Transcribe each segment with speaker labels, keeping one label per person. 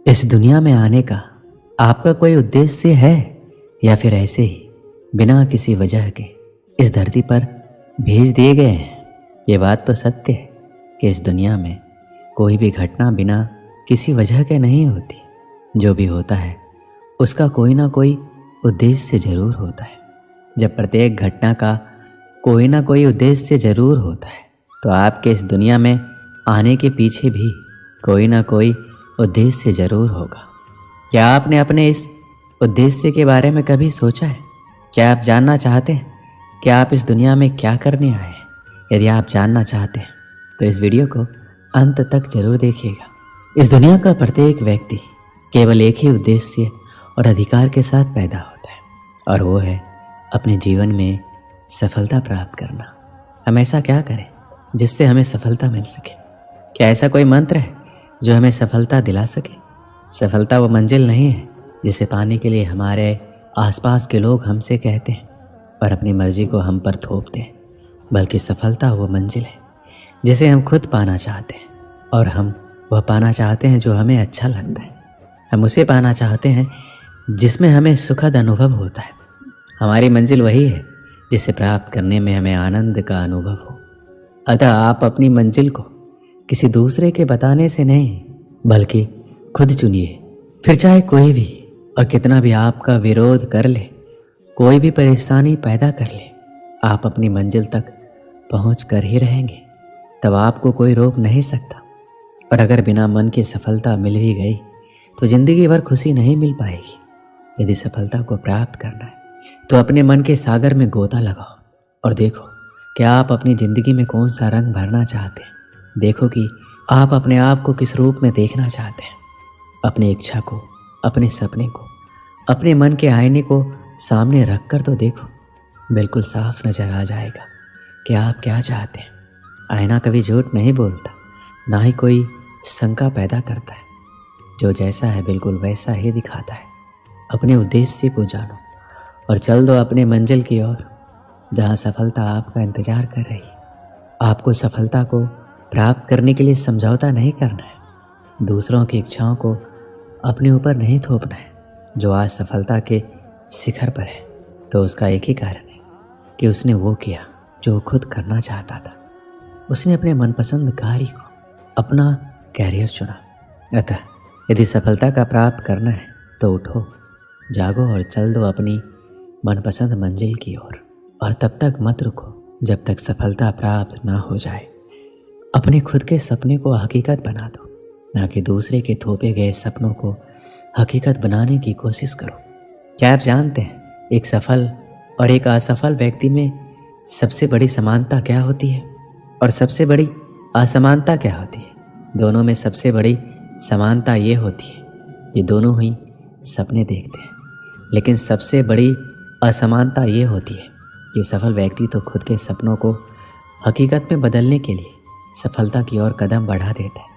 Speaker 1: इस दुनिया में आने का आपका कोई उद्देश्य है या फिर ऐसे ही बिना किसी वजह के इस धरती पर भेज दिए गए हैं? ये बात तो सत्य है कि इस दुनिया में कोई भी घटना बिना किसी वजह के नहीं होती। जो भी होता है उसका कोई ना कोई उद्देश्य ज़रूर होता है। जब प्रत्येक घटना का कोई ना कोई उद्देश्य ज़रूर होता है तो आपके इस दुनिया में आने के पीछे भी कोई ना कोई उद्देश्य ज़रूर होगा। क्या आपने अपने इस उद्देश्य के बारे में कभी सोचा है? क्या आप जानना चाहते हैं कि आप इस दुनिया में क्या करने आए हैं? यदि आप जानना चाहते हैं तो इस वीडियो को अंत तक जरूर देखिएगा। इस दुनिया का प्रत्येक व्यक्ति केवल एक ही उद्देश्य और अधिकार के साथ पैदा होता है और वो है अपने जीवन में सफलता प्राप्त करना। हम ऐसा क्या करें जिससे हमें सफलता मिल सके? क्या ऐसा कोई मंत्र है जो हमें सफलता दिला सके? सफलता वो मंजिल नहीं है जिसे पाने के लिए हमारे आसपास के लोग हमसे कहते हैं और अपनी मर्जी को हम पर थोपते हैं, बल्कि सफलता वो मंजिल है जिसे हम खुद पाना चाहते हैं और हम वह पाना चाहते हैं जो हमें अच्छा लगता है। हम उसे पाना चाहते हैं जिसमें हमें सुखद अनुभव होता है। हमारी मंजिल वही है जिसे प्राप्त करने में हमें आनंद का अनुभव हो। अतः आप अपनी मंजिल को किसी दूसरे के बताने से नहीं बल्कि खुद चुनिए। फिर चाहे कोई भी और कितना भी आपका विरोध कर ले, कोई भी परेशानी पैदा कर ले, आप अपनी मंजिल तक पहुंच कर ही रहेंगे। तब आपको कोई रोक नहीं सकता। और अगर बिना मन की सफलता मिल भी गई तो ज़िंदगी भर खुशी नहीं मिल पाएगी। यदि सफलता को प्राप्त करना है तो अपने मन के सागर में गोता लगाओ और देखो कि आप अपनी ज़िंदगी में कौन सा रंग भरना चाहते हैं। देखो कि आप अपने आप को किस रूप में देखना चाहते हैं। अपनी इच्छा को, अपने सपने को, अपने मन के आईने को सामने रख कर तो देखो। बिल्कुल साफ नज़र आ जाएगा कि आप क्या चाहते हैं। आईना कभी झूठ नहीं बोलता, ना ही कोई शंका पैदा करता है। जो जैसा है बिल्कुल वैसा ही दिखाता है। अपने उद्देश्य को जानो और चल दो अपने मंजिल की ओर, जहाँ सफलता आपका इंतजार कर रही है। आपको सफलता को प्राप्त करने के लिए समझौता नहीं करना है। दूसरों की इच्छाओं को अपने ऊपर नहीं थोपना है। जो आज सफलता के शिखर पर है तो उसका एक ही कारण है कि उसने वो किया जो वो खुद करना चाहता था। उसने अपने मनपसंद कार्य को अपना कैरियर चुना। अतः यदि सफलता का प्राप्त करना है तो उठो, जागो और चल दो अपनी मनपसंद मंजिल की ओर। और तब तक मत रुको जब तक सफलता प्राप्त ना हो जाए। अपने खुद के सपने को हकीकत बना दो, ना कि दूसरे के थोपे गए सपनों को हकीकत बनाने की कोशिश करो। क्या आप जानते हैं एक सफल और एक असफल व्यक्ति में सबसे बड़ी समानता क्या होती है और सबसे बड़ी असमानता क्या होती है? दोनों में सबसे बड़ी समानता ये होती है कि दोनों ही सपने देखते हैं, लेकिन सबसे बड़ी असमानता ये होती है कि सफल व्यक्ति तो खुद के सपनों को हकीकत में बदलने के लिए सफलता की ओर कदम बढ़ा देता है,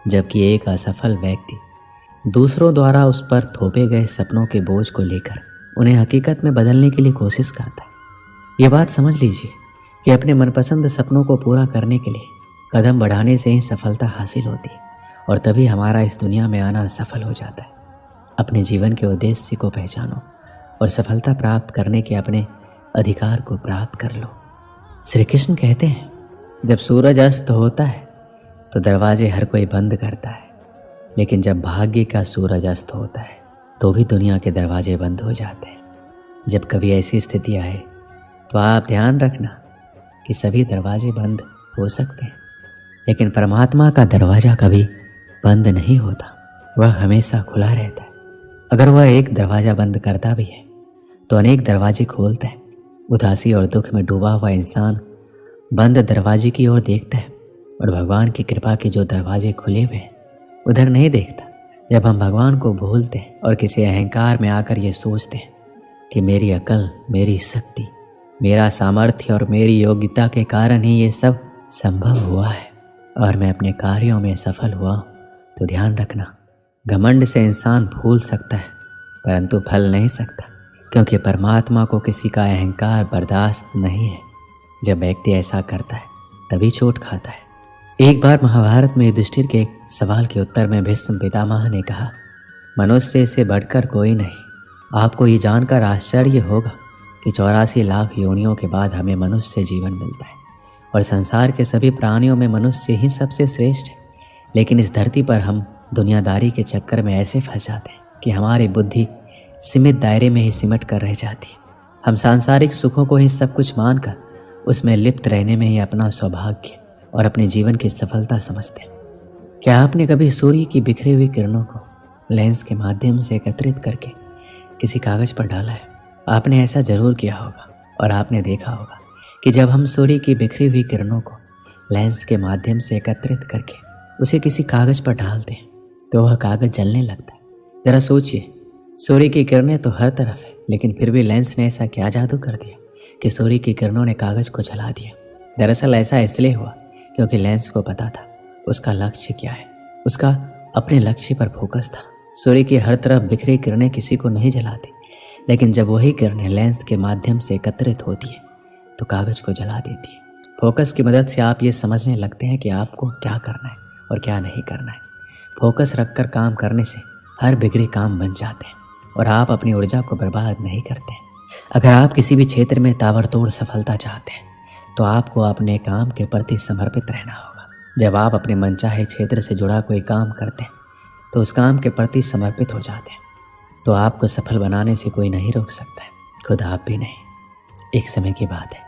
Speaker 1: जबकि एक असफल व्यक्ति दूसरों द्वारा उस पर थोपे गए सपनों के बोझ को लेकर उन्हें हकीकत में बदलने के लिए कोशिश करता है। ये बात समझ लीजिए कि अपने मनपसंद सपनों को पूरा करने के लिए कदम बढ़ाने से ही सफलता हासिल होती है और तभी हमारा इस दुनिया में आना सफल हो जाता है। अपने जीवन के उद्देश्य को पहचानो और सफलता प्राप्त करने के अपने अधिकार को प्राप्त कर लो। श्री कृष्ण कहते हैं, जब सूरज अस्त होता है तो दरवाजे हर कोई बंद करता है, लेकिन जब भाग्य का सूरज अस्त होता है तो भी दुनिया के दरवाजे बंद हो जाते हैं। जब कभी ऐसी स्थिति आए तो आप ध्यान रखना कि सभी दरवाजे बंद हो सकते हैं, लेकिन परमात्मा का दरवाज़ा कभी बंद नहीं होता, वह हमेशा खुला रहता है। अगर वह एक दरवाज़ा बंद करता भी है तो अनेक दरवाजे खोलता है। उदासी और दुख में डूबा हुआ इंसान बंद दरवाजे की ओर देखता है और भगवान की कृपा के जो दरवाजे खुले हुए हैं उधर नहीं देखता। जब हम भगवान को भूलते हैं और किसी अहंकार में आकर ये सोचते हैं कि मेरी अकल, मेरी शक्ति, मेरा सामर्थ्य और मेरी योग्यता के कारण ही ये सब संभव हुआ है और मैं अपने कार्यों में सफल हुआ, तो ध्यान रखना, घमंड से इंसान भूल सकता है परंतु फल नहीं सकता, क्योंकि परमात्मा को किसी का अहंकार बर्दाश्त नहीं है। जब व्यक्ति ऐसा करता है तभी चोट खाता है। एक बार महाभारत में युधिष्ठिर के एक सवाल के उत्तर में भीष्म पितामह ने कहा मनुष्य से बढ़कर कोई नहीं। आपको ये जानकर आश्चर्य होगा कि 84 लाख योनियों के बाद हमें मनुष्य जीवन मिलता है और संसार के सभी प्राणियों में मनुष्य ही सबसे श्रेष्ठ है। लेकिन इस धरती पर हम दुनियादारी के चक्कर में ऐसे फंस जाते हैं कि हमारी बुद्धि सीमित दायरे में ही सिमट कर रह जाती है। हम सांसारिक सुखों को ही सब कुछ मानकर उसमें लिप्त रहने में ही अपना सौभाग्य और अपने जीवन की सफलता समझते हैं। क्या आपने कभी सूर्य की बिखरी हुई किरणों को लेंस के माध्यम से एकत्रित करके किसी कागज पर डाला है? आपने ऐसा जरूर किया होगा और आपने देखा होगा कि जब हम सूर्य की बिखरी हुई किरणों को लेंस के माध्यम से एकत्रित करके उसे किसी कागज पर डालते हैं तो वह कागज जलने लगता है। जरा सोचिए, सूर्य की किरणें तो हर तरफ है, लेकिन फिर भी लेंस ने ऐसा क्या जादू कर दिया कि सूर्य की किरणों ने कागज को जला दिया। दरअसल ऐसा इसलिए हुआ क्योंकि लेंस को पता था उसका लक्ष्य क्या है। उसका अपने लक्ष्य पर फोकस था। सूर्य की हर तरफ बिखरी किरणें किसी को नहीं जलाती, लेकिन जब वही किरणें लेंस के माध्यम से एकत्रित होती है तो कागज को जला देती है। फोकस की मदद से आप ये समझने लगते हैं कि आपको क्या करना है और क्या नहीं करना है। फोकस रखकर काम करने से हर बिगड़े काम बन जाते हैं और आप अपनी ऊर्जा को बर्बाद नहीं करते। अगर आप किसी भी क्षेत्र में ताबड़तोड़ सफलता चाहते हैं तो आपको अपने काम के प्रति समर्पित रहना होगा। जब आप अपने मनचाहे क्षेत्र से जुड़ा कोई काम करते हैं तो उस काम के प्रति समर्पित हो जाते हैं तो आपको सफल बनाने से कोई नहीं रोक सकता है, खुद आप भी नहीं। एक समय की बात है,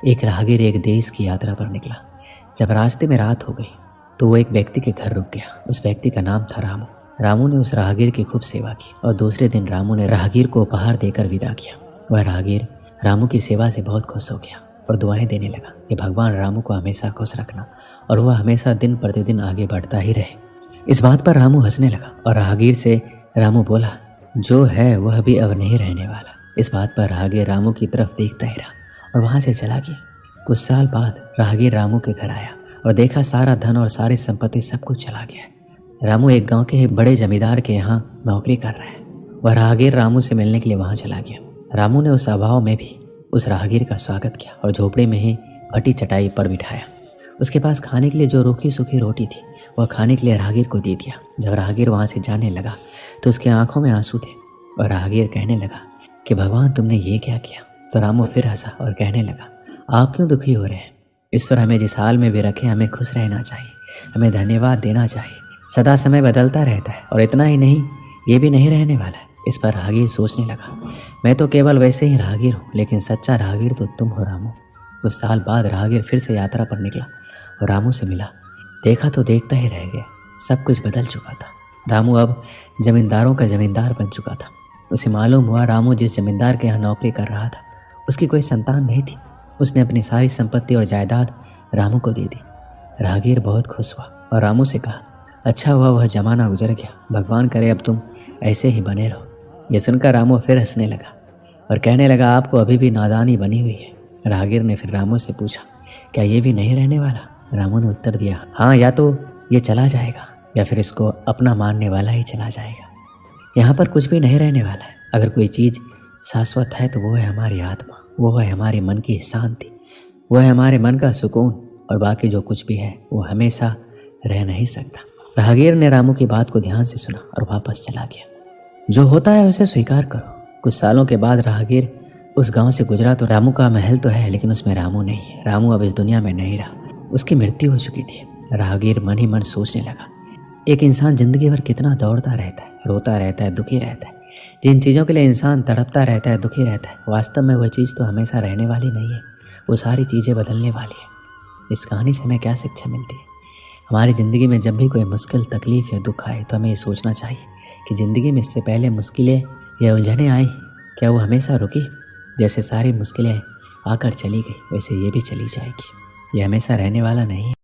Speaker 1: एक राहगीर एक देश की यात्रा पर निकला। जब रास्ते में रात हो गई तो वो एक व्यक्ति के घर रुक गया। उस व्यक्ति का नाम था रामू। रामू ने उस राहगीर की खूब सेवा की और दूसरे दिन रामू ने राहगीर को उपहार देकर विदा किया। वह राहगीर रामू की सेवा से बहुत खुश हो गया और दुआएं देने लगा कि भगवान रामू को हमेशा खुश रखना और वह हमेशा दिन प्रतिदिन आगे बढ़ता ही रहे। इस बात पर रामू हंसने लगा और राहगीर से रामू बोला, जो है वह भी अब नहीं रहने वाला। इस बात पर राहगीर रामू की तरफ देखता ही रहा और वहाँ से चला गया। कुछ साल बाद राहगीर रामू के घर आया और देखा सारा धन और सारी संपत्ति सब कुछ चला गया है। रामू एक गांव के बड़े जमींदार के यहाँ नौकरी कर रहा है। वह राहगीर रामू से मिलने के लिए वहाँ चला गया। रामू ने उस अभाव में भी उस राहगीर का स्वागत किया और झोपड़े में ही फटी चटाई पर बिठाया। उसके पास खाने के लिए जो रूखी सूखी रोटी थी वह खाने के लिए राहगीर को दे दिया। जब राहगीर वहाँ से जाने लगा तो उसकी आंखों में आंसू थे और राहगीर कहने लगा कि भगवान तुमने ये क्या किया। तो रामू फिर हंसा और कहने लगा, आप क्यों दुखी हो रहे हैं? ईश्वर हमें जिस हाल में भी रखे हमें खुश रहना चाहिए, हमें धन्यवाद देना चाहिए। सदा समय बदलता रहता है और इतना ही नहीं, ये भी नहीं रहने वाला है। इस पर राहगीर सोचने लगा, मैं तो केवल वैसे ही राहगीर हूँ, लेकिन सच्चा राहगीर तो तुम हो रामू। कुछ साल बाद राहगीर फिर से यात्रा पर निकला और रामू से मिला। देखा तो देखता ही रह गया, सब कुछ बदल चुका था। रामू अब जमींदारों का जमींदार बन चुका था। उसे मालूम हुआ रामू जिस जमींदार के यहाँ नौकरी कर रहा था उसकी कोई संतान नहीं थी। उसने अपनी सारी संपत्ति और जायदाद रामू को दे दी। राहगीर बहुत खुश हुआ और रामू से कहा, अच्छा हुआ वह जमाना गुजर गया, भगवान करे अब तुम ऐसे ही बने रहो। यह सुनकर रामू फिर हंसने लगा और कहने लगा, आपको अभी भी नादानी बनी हुई है। राहगीर ने फिर रामू से पूछा, क्या ये भी नहीं रहने वाला? रामू ने उत्तर दिया, हाँ, या तो ये चला जाएगा या फिर इसको अपना मानने वाला ही चला जाएगा। यहाँ पर कुछ भी नहीं रहने वाला है। अगर कोई चीज़ शाश्वत है तो वो है हमारी आत्मा, वो है हमारे मन की शांति, वो है हमारे मन का सुकून, और बाकी जो कुछ भी है वो हमेशा रह नहीं सकता। राहगीर ने रामू की बात को ध्यान से सुना और वापस चला गया। जो होता है उसे स्वीकार करो। कुछ सालों के बाद राहगीर उस गांव से गुजरा तो रामू का महल तो है, लेकिन उसमें रामू नहीं है। रामू अब इस दुनिया में नहीं रहा, उसकी मृत्यु हो चुकी थी। राहगीर मन ही मन सोचने लगा, एक इंसान जिंदगी भर कितना दौड़ता रहता है, रोता रहता है, दुखी रहता है। जिन चीज़ों के लिए इंसान तड़पता रहता है, दुखी रहता है, वास्तव में वह चीज़ तो हमेशा रहने वाली नहीं है, वो सारी चीज़ें बदलने वाली है। इस कहानी से हमें क्या शिक्षा मिलती है? हमारी ज़िंदगी में जब भी कोई मुश्किल, तकलीफ़ या दुख आए तो हमें ये सोचना चाहिए कि ज़िंदगी में इससे पहले मुश्किलें या उलझनें आई, क्या वो हमेशा रुकी? जैसे सारी मुश्किलें आकर चली गई वैसे ये भी चली जाएगी, ये हमेशा रहने वाला नहीं है।